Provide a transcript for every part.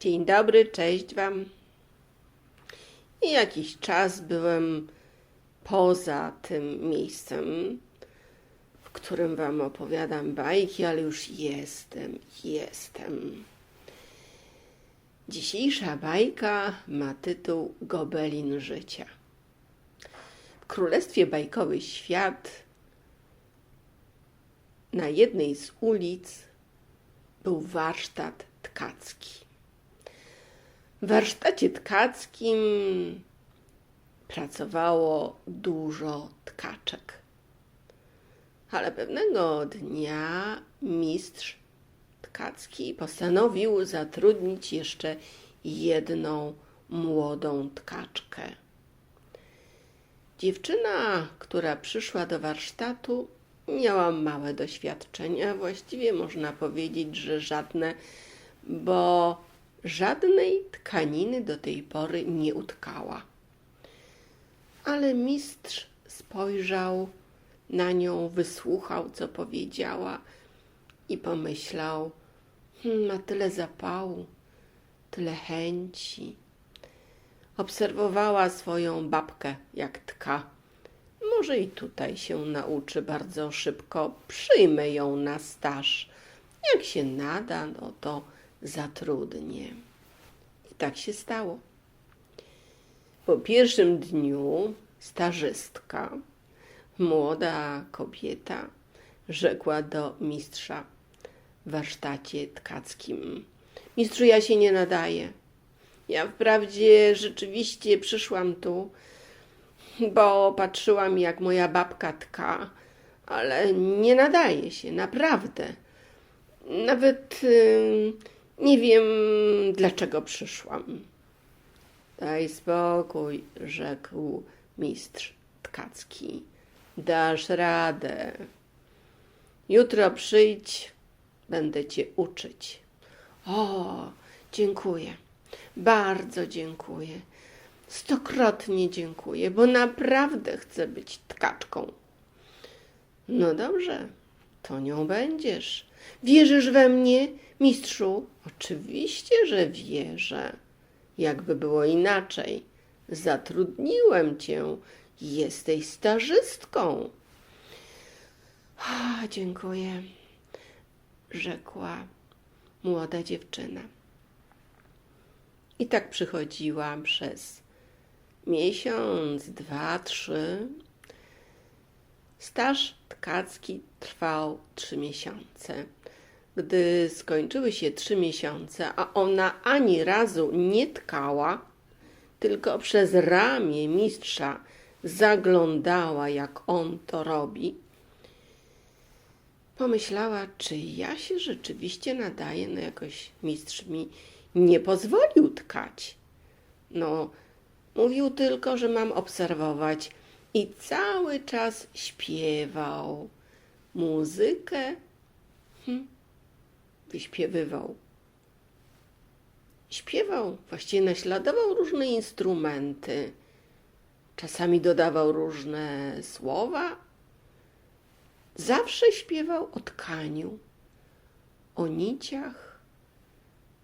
Dzień dobry, cześć Wam. I jakiś czas byłem poza tym miejscem, w którym Wam opowiadam bajki, ale już jestem. Dzisiejsza bajka ma tytuł Gobelin życia. W królestwie bajkowy świat na jednej z ulic był warsztat tkacki. W warsztacie tkackim pracowało dużo tkaczek. Ale pewnego dnia mistrz tkacki postanowił zatrudnić jeszcze jedną młodą tkaczkę. Dziewczyna, która przyszła do warsztatu, miała małe doświadczenia, właściwie można powiedzieć, że żadne, bo żadnej tkaniny do tej pory nie utkała. Ale mistrz spojrzał na nią, wysłuchał, co powiedziała i pomyślał, ma tyle zapału, tyle chęci. Obserwowała swoją babkę, jak tka. Może i tutaj się nauczy bardzo szybko, przyjmę ją na staż. Jak się nada, no to zatrudnię. I tak się stało. Po pierwszym dniu stażystka, młoda kobieta, rzekła do mistrza w warsztacie tkackim: mistrzu, ja się nie nadaję. Ja wprawdzie rzeczywiście przyszłam tu, bo patrzyłam, jak moja babka tka, ale nie nadaje się, naprawdę. Nawet nie wiem, dlaczego przyszłam. Daj spokój, rzekł mistrz tkacki. Dasz radę. Jutro przyjdź, będę cię uczyć. O, dziękuję, bardzo dziękuję. Stokrotnie dziękuję, bo naprawdę chcę być tkaczką. No dobrze, to nią będziesz. Wierzysz we mnie, mistrzu? Oczywiście, że wierzę. Jakby było inaczej. Zatrudniłem cię. Jesteś stażystką. Dziękuję, rzekła młoda dziewczyna. I tak przychodziła przez miesiąc, 2, 3. Staż tkacki trwał 3 miesiące. Gdy skończyły się 3 miesiące, a ona ani razu nie tkała, tylko przez ramię mistrza zaglądała, jak on to robi, pomyślała, czy ja się rzeczywiście nadaję, no jakoś mistrz mi nie pozwolił tkać. No, mówił tylko, że mam obserwować i cały czas śpiewał muzykę, wyśpiewywał. Śpiewał, właściwie naśladował różne instrumenty. Czasami dodawał różne słowa. Zawsze śpiewał o tkaniu, o niciach,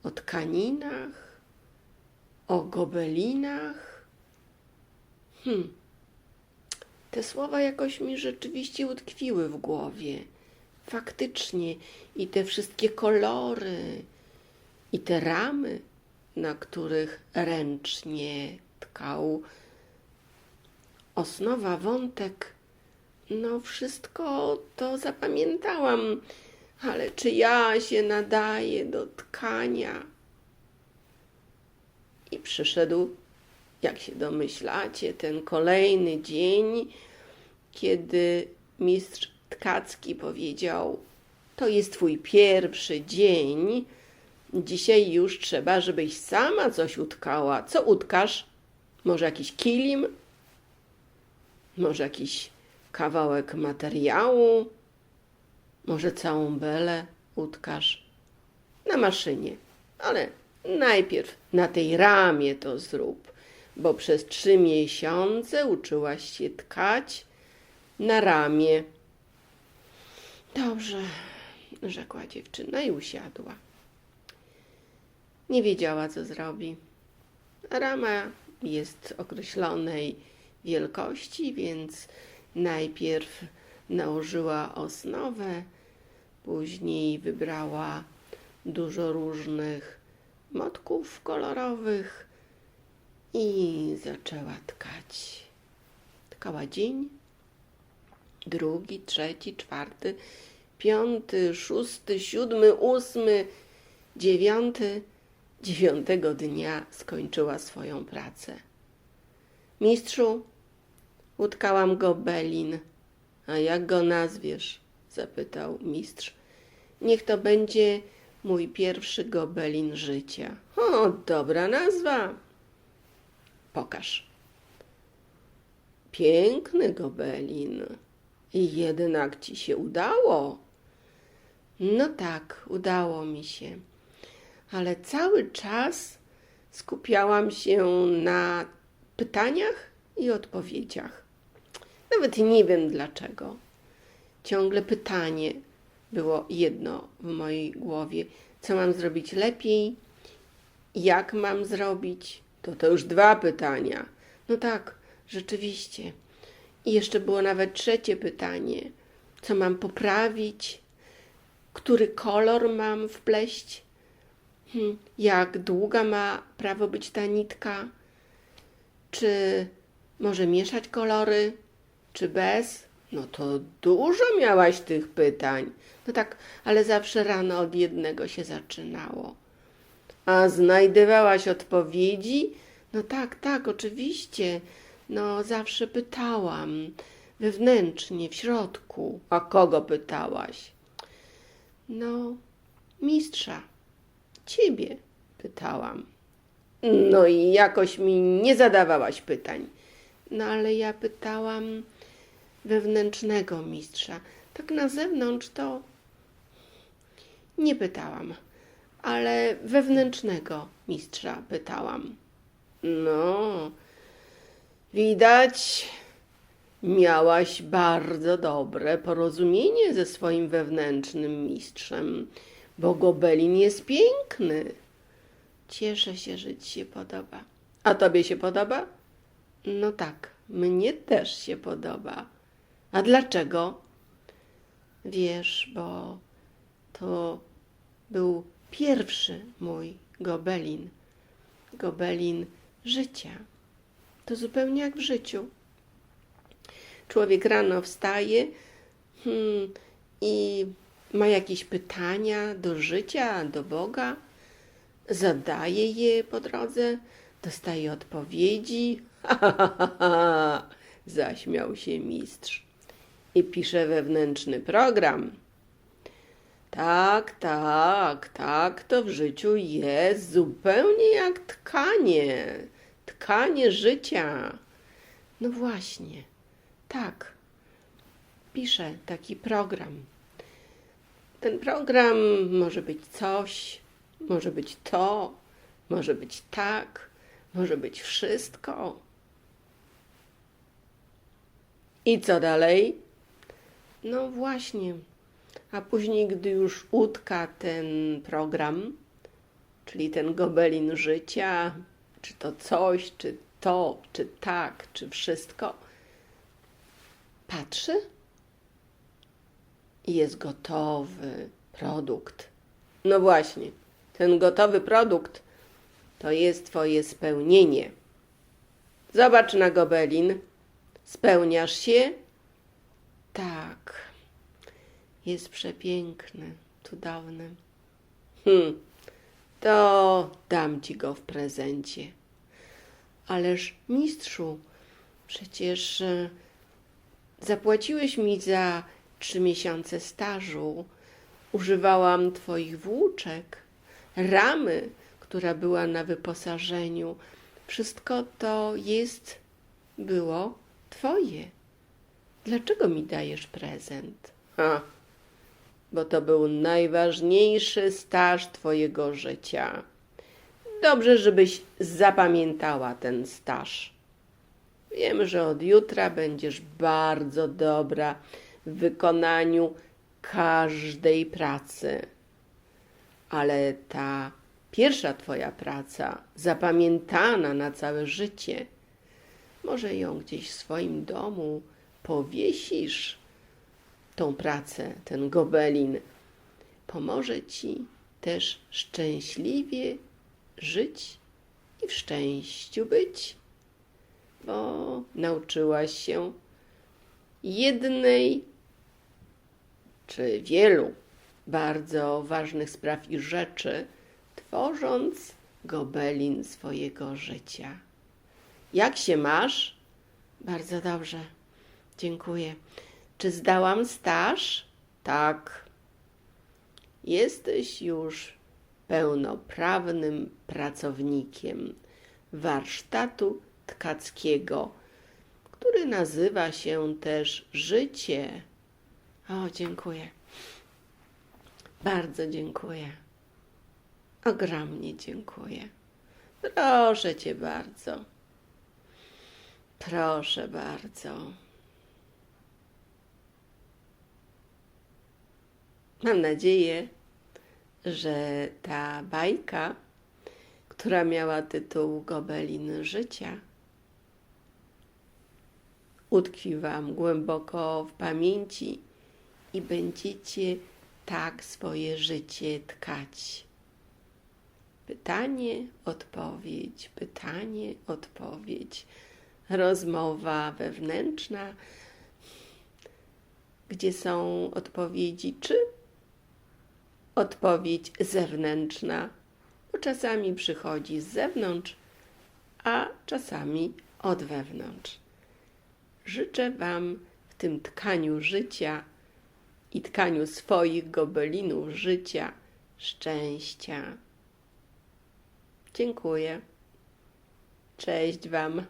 o tkaninach, o gobelinach. Te słowa jakoś mi rzeczywiście utkwiły w głowie. Faktycznie i te wszystkie kolory, i te ramy, na których ręcznie tkał. Osnowa, wątek, no wszystko to zapamiętałam, ale czy ja się nadaję do tkania? I przyszedł, jak się domyślacie, ten kolejny dzień, kiedy mistrz tkacki powiedział: to jest twój pierwszy dzień, dzisiaj już trzeba, żebyś sama coś utkała. Co utkasz? Może jakiś kilim? Może jakiś kawałek materiału? Może całą belę utkasz? Na maszynie, ale najpierw na tej ramie to zrób, bo przez 3 miesiące uczyłaś się tkać na ramię. Dobrze, rzekła dziewczyna i usiadła. Nie wiedziała, co zrobi. Rama jest określonej wielkości, więc najpierw nałożyła osnowę, później wybrała dużo różnych motków kolorowych i zaczęła tkać. Tkała dzień, drugi, trzeci, czwarty, piąty, szósty, siódmy, ósmy, dziewiąty. 9. dnia skończyła swoją pracę. Mistrzu, utkałam gobelin. A jak go nazwiesz? Zapytał mistrz. Niech to będzie mój pierwszy gobelin życia. O, dobra nazwa. Pokaż. Piękny gobelin. I jednak ci się udało. No tak, udało mi się. Ale cały czas skupiałam się na pytaniach i odpowiedziach. Nawet nie wiem dlaczego. Ciągle pytanie było jedno w mojej głowie. Co mam zrobić lepiej? Jak mam zrobić? To już 2 pytania. No tak, rzeczywiście. I jeszcze było nawet 3 pytanie. Co mam poprawić? Który kolor mam wpleść? Jak długa ma prawo być ta nitka? Czy może mieszać kolory? Czy bez? No to dużo miałaś tych pytań. No tak, ale zawsze rano od jednego się zaczynało. A znajdywałaś odpowiedzi? No tak, oczywiście. No zawsze pytałam. Wewnętrznie, w środku. A kogo pytałaś? No, mistrza. Ciebie pytałam. No i jakoś mi nie zadawałaś pytań. No ale ja pytałam wewnętrznego mistrza. Tak na zewnątrz to nie pytałam, ale wewnętrznego mistrza pytałam. No, widać, miałaś bardzo dobre porozumienie ze swoim wewnętrznym mistrzem, bo gobelin jest piękny. Cieszę się, że ci się podoba. A tobie się podoba? No tak, mnie też się podoba. A dlaczego? Wiesz, bo to był pierwszy mój gobelin. Gobelin życia. To zupełnie jak w życiu. Człowiek rano wstaje i ma jakieś pytania do życia, do Boga, zadaje je po drodze, dostaje odpowiedzi. Zaśmiał się mistrz i pisze wewnętrzny program. Tak, to w życiu jest zupełnie jak tkanie życia. No właśnie, tak, piszę taki program. Ten program może być coś, może być to, może być tak, może być wszystko. I co dalej? No właśnie, a później, gdy już utka ten program, czyli ten gobelin życia, czy to coś, czy to, czy tak, czy wszystko, patrzy i jest gotowy produkt. No właśnie, ten gotowy produkt to jest twoje spełnienie. Zobacz na gobelin. Spełniasz się? Tak. Jest przepiękny, cudowny. To dam ci go w prezencie. Ależ mistrzu, przecież zapłaciłeś mi za 3 miesiące stażu. Używałam twoich włóczek, ramy, która była na wyposażeniu. Wszystko to było twoje. Dlaczego mi dajesz prezent? Bo to był najważniejszy staż twojego życia. Dobrze, żebyś zapamiętała ten staż. Wiem, że od jutra będziesz bardzo dobra w wykonaniu każdej pracy. Ale ta pierwsza twoja praca, zapamiętana na całe życie. Może ją gdzieś w swoim domu powiesisz, tą pracę, ten gobelin. Pomoże ci też szczęśliwie żyć i w szczęściu być, bo nauczyłaś się jednej czy wielu bardzo ważnych spraw i rzeczy, tworząc gobelin swojego życia. Jak się masz? Bardzo dobrze, dziękuję. Czy zdałam staż? Tak. Jesteś już pełnoprawnym pracownikiem warsztatu tkackiego, który nazywa się też życie. O, dziękuję. Bardzo dziękuję. Ogromnie dziękuję. Proszę cię bardzo. Proszę bardzo. Mam nadzieję, że ta bajka, która miała tytuł Gobelin życia, utkwi wam głęboko w pamięci i będziecie tak swoje życie tkać. Pytanie, odpowiedź, rozmowa wewnętrzna, gdzie są odpowiedzi, czy odpowiedź zewnętrzna, bo czasami przychodzi z zewnątrz, a czasami od wewnątrz. Życzę wam w tym tkaniu życia i tkaniu swoich gobelinów życia szczęścia. Dziękuję. Cześć wam.